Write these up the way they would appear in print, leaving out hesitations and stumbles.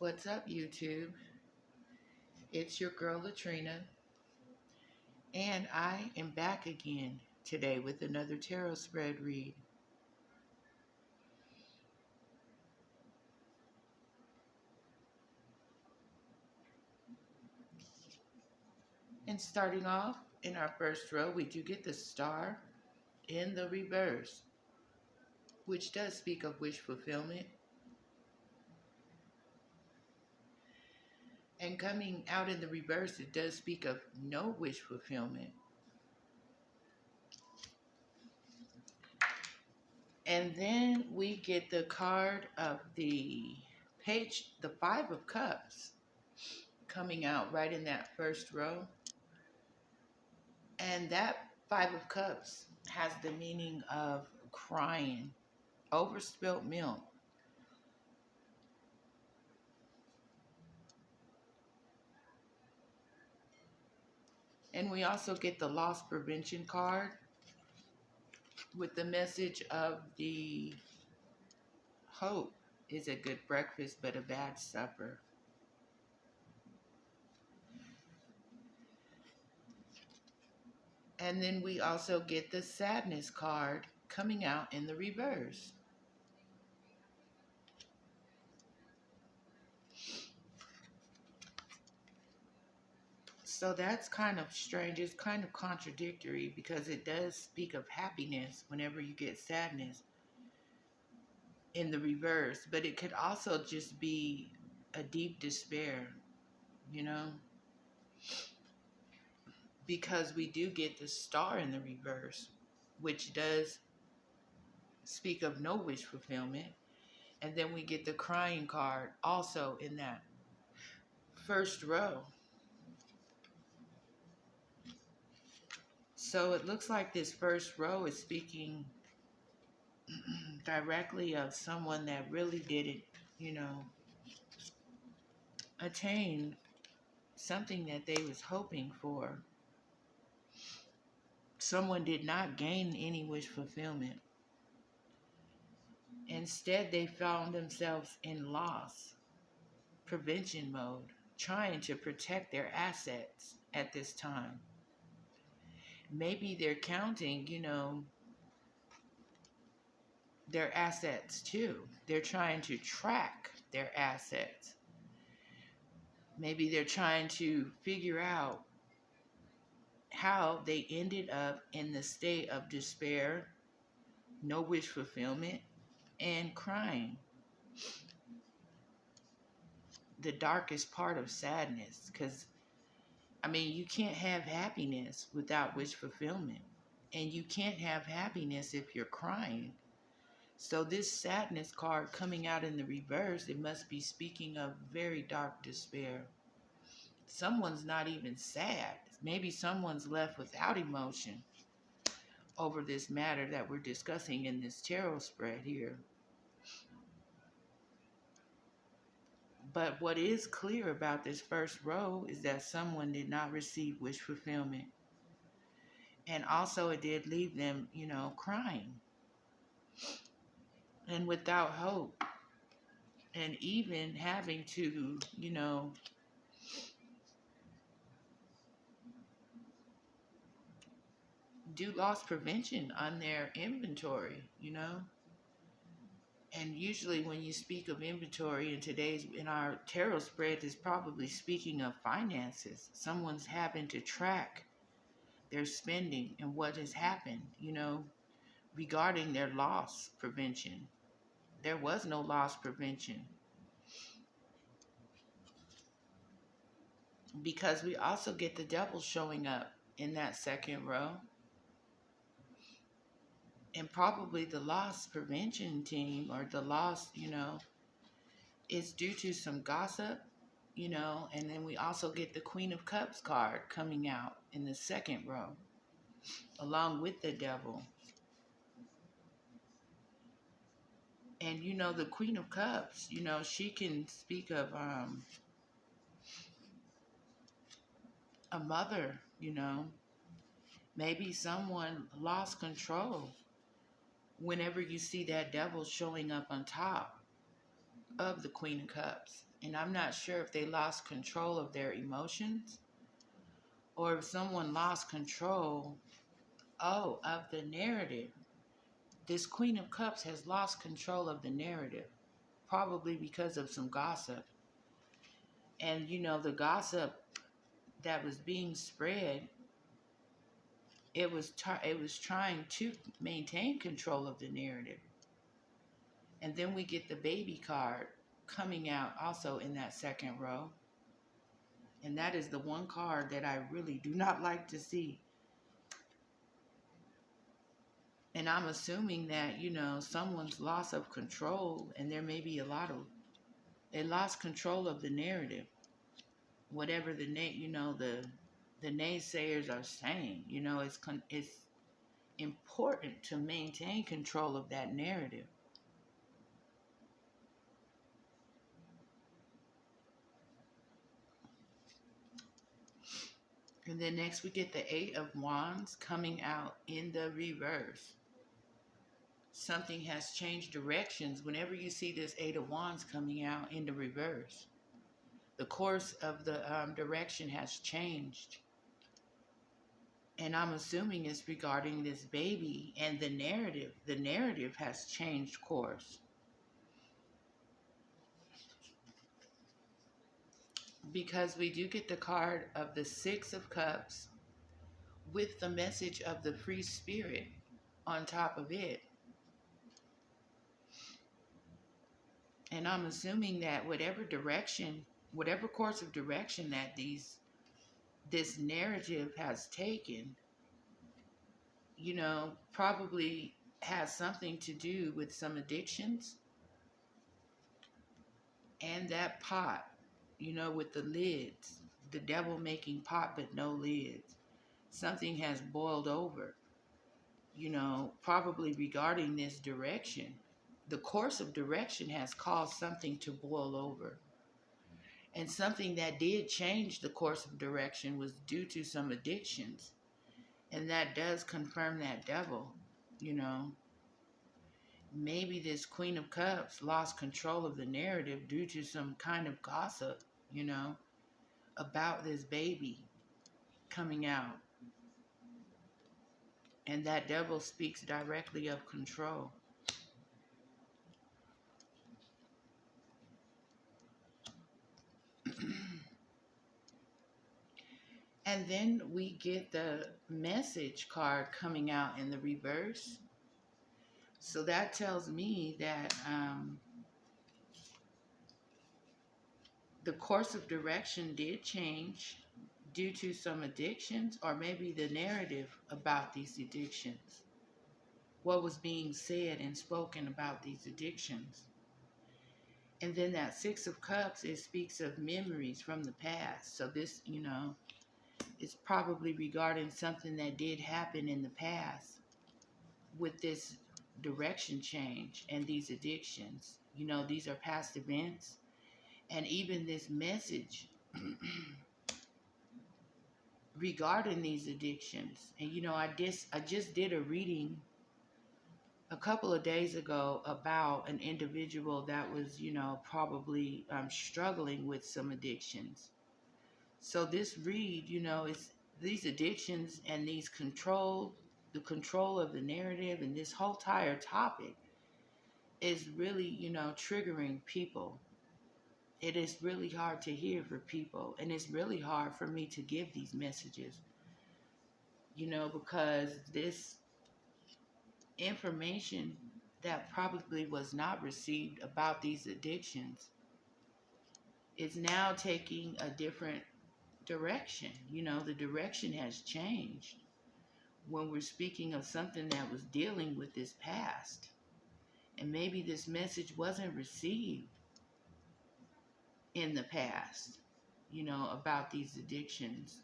What's up, YouTube? It's your girl Latrina, and I am back again today with another tarot spread read. And starting off in our first row, we do get the Star in the reverse, which does speak of wish fulfillment. And coming out in the reverse, it does speak of no wish fulfillment. And then we get the card of the page, the Five of Cups, coming out right in that first row. And that Five of Cups has the meaning of crying over spilt milk. And we also get the loss prevention card with the message of the hope is a good breakfast but a bad supper. And then we also get the sadness card coming out in the reverse. So that's kind of strange. It's kind of contradictory because it does speak of happiness whenever you get sadness in the reverse, but it could also just be a deep despair, you know, because we do get the Star in the reverse, which does speak of no wish fulfillment. And then we get the crying card also in that first row. So it looks like this first row is speaking directly of someone that really didn't, you know, attain something that they was hoping for. Someone did not gain any wish fulfillment. Instead, they found themselves in loss prevention mode, trying to protect their assets at this time. Maybe they're counting, you know, their assets too. They're trying to track their assets. Maybe they're trying to figure out how they ended up in the state of despair, no wish fulfillment, and crying. The darkest part of sadness, because I mean, you can't have happiness without wish fulfillment, and you can't have happiness if you're crying. So this sadness card coming out in the reverse, it must be speaking of very dark despair. Someone's not even sad. Maybe someone's left without emotion over this matter that we're discussing in this tarot spread here. But what is clear about this first row is that someone did not receive wish fulfillment. And also it did leave them, you know, crying and without hope. And even having to, you know, do loss prevention on their inventory, you know. And usually when you speak of inventory in our tarot spread is probably speaking of finances. Someone's having to track their spending and what has happened, you know, regarding their loss prevention. There was no loss prevention. Because we also get the devil showing up in that second row. And probably the loss prevention team or the loss, you know, is due to some gossip, you know, and then we also get the Queen of Cups card coming out in the second row along with the devil. And, you know, the Queen of Cups, you know, she can speak of a mother, you know. Maybe someone lost control whenever you see that devil showing up on top of the Queen of Cups. And I'm not sure if they lost control of their emotions or if someone lost control, of the narrative. This Queen of Cups has lost control of the narrative, probably because of some gossip. And the gossip that was being spread, it was trying to maintain control of the narrative. And then we get the baby card coming out also in that second row. And that is the one card that I really do not like to see. And I'm assuming that, someone's loss of control, and there may be they lost control of the narrative. Whatever the naysayers are saying, it's important to maintain control of that narrative. And then next we get the Eight of Wands coming out in the reverse. Something has changed directions whenever you see this Eight of Wands coming out in the reverse. The course of the direction has changed. And I'm assuming it's regarding this baby and the narrative. The narrative has changed course. Because we do get the card of the Six of Cups with the message of the free spirit on top of it. And I'm assuming that whatever course of direction that this narrative has taken, probably has something to do with some addictions. And that pot, with the lids, the devil making pot but no lids. Something has boiled over, probably regarding this direction. The course of direction has caused something to boil over. And something that did change the course of direction was due to some addictions. And that does confirm that devil, Maybe this Queen of Cups lost control of the narrative due to some kind of gossip, about this baby coming out. And that devil speaks directly of control. And then we get the message card coming out in the reverse. So that tells me that the course of direction did change due to some addictions, or maybe the narrative about these addictions. What was being said and spoken about these addictions. And then that Six of Cups, it speaks of memories from the past. So this, is probably regarding something that did happen in the past with this direction change and these addictions. These are past events. And even this message regarding these addictions. And I just did a reading a couple of days ago about an individual that was, probably struggling with some addictions. So this read, it's these addictions and the control of the narrative, and this whole entire topic is really, triggering people. It is really hard to hear for people, and it's really hard for me to give these messages, because this information that probably was not received about these addictions is now taking a different direction. The direction has changed when we're speaking of something that was dealing with this past. And maybe this message wasn't received in the past, about these addictions.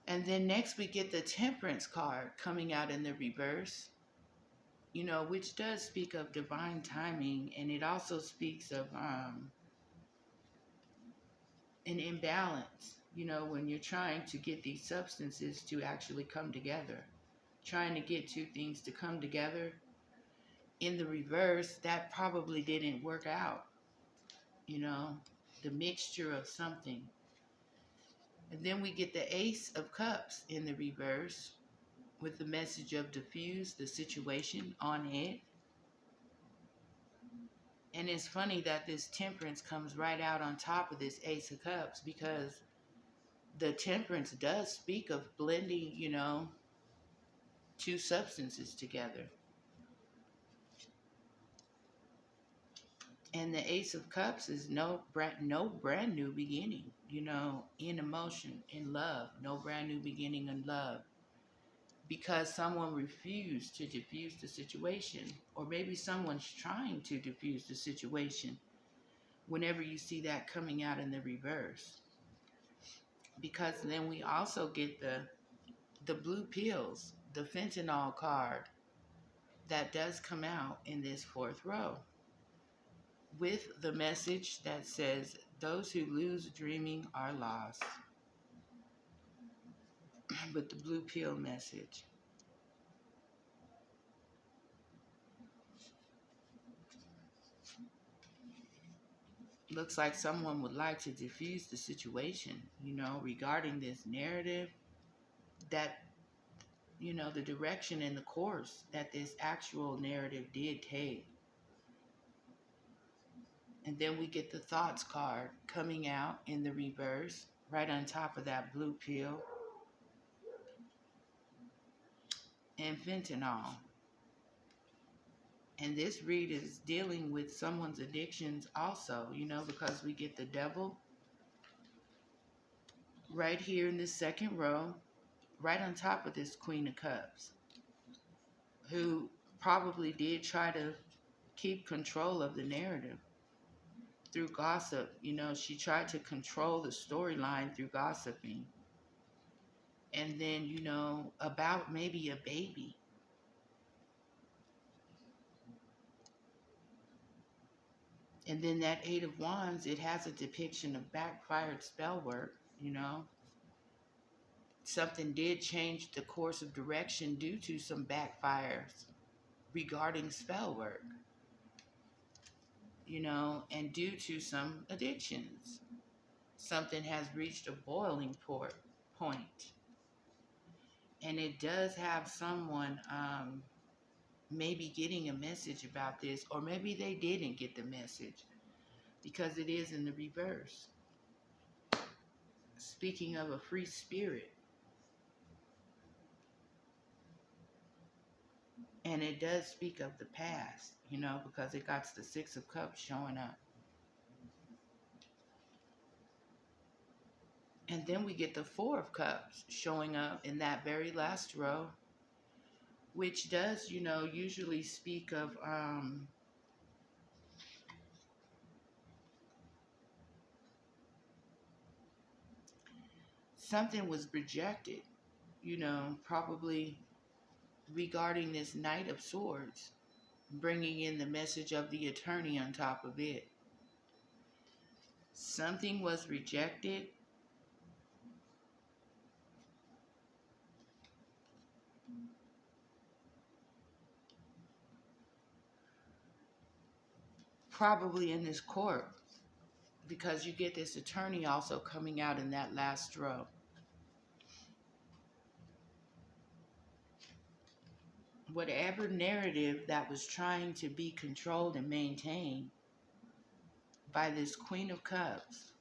And then next we get the Temperance card coming out in the reverse, which does speak of divine timing, and it also speaks of an imbalance, when you're trying to get these substances to actually come together, trying to get two things to come together. in the reverse, that probably didn't work out, you know, the mixture of something. And then we get the Ace of Cups in the reverse with the message of diffuse the situation on it. And it's funny that this Temperance comes right out on top of this Ace of Cups, because the Temperance does speak of blending, you know, two substances together. And the Ace of Cups is no brand new beginning, you know, in emotion, in love, no brand new beginning in love. Because someone refused to diffuse the situation, or maybe someone's trying to diffuse the situation whenever you see that coming out in the reverse. Because then we also get the blue pills, the fentanyl card that does come out in this fourth row, with the message that says, those who lose dreaming are lost, with the blue pill message. Looks like someone would like to diffuse the situation, you know, regarding this narrative, that, you know, the direction and the course that this actual narrative did take. And then we get the thoughts card coming out in the reverse, right on top of that blue pill and fentanyl. And this read is dealing with someone's addictions also, you know, because we get the devil right here in this second row, right on top of this Queen of Cups, who probably did try to keep control of the narrative through gossip. You know, she tried to control the storyline through gossiping. And then, you know, about maybe a baby. And then that Eight of Wands, it has a depiction of backfired spell work, you know. Something did change the course of direction due to some backfires regarding spell work, you know, and due to some addictions. Something has reached a boiling point. And it does have someone maybe getting a message about this, or maybe they didn't get the message because it is in the reverse. Speaking of a free spirit. And it does speak of the past, you know, because it got the Six of Cups showing up. And then we get the Four of Cups showing up in that very last row, which does, you know, usually speak of something was rejected, you know, probably regarding this Knight of Swords, bringing in the message of the Attorney on top of it. Something was rejected. Probably in this court, because you get this Attorney also coming out in that last row. Whatever narrative that was trying to be controlled and maintained by this Queen of Cups,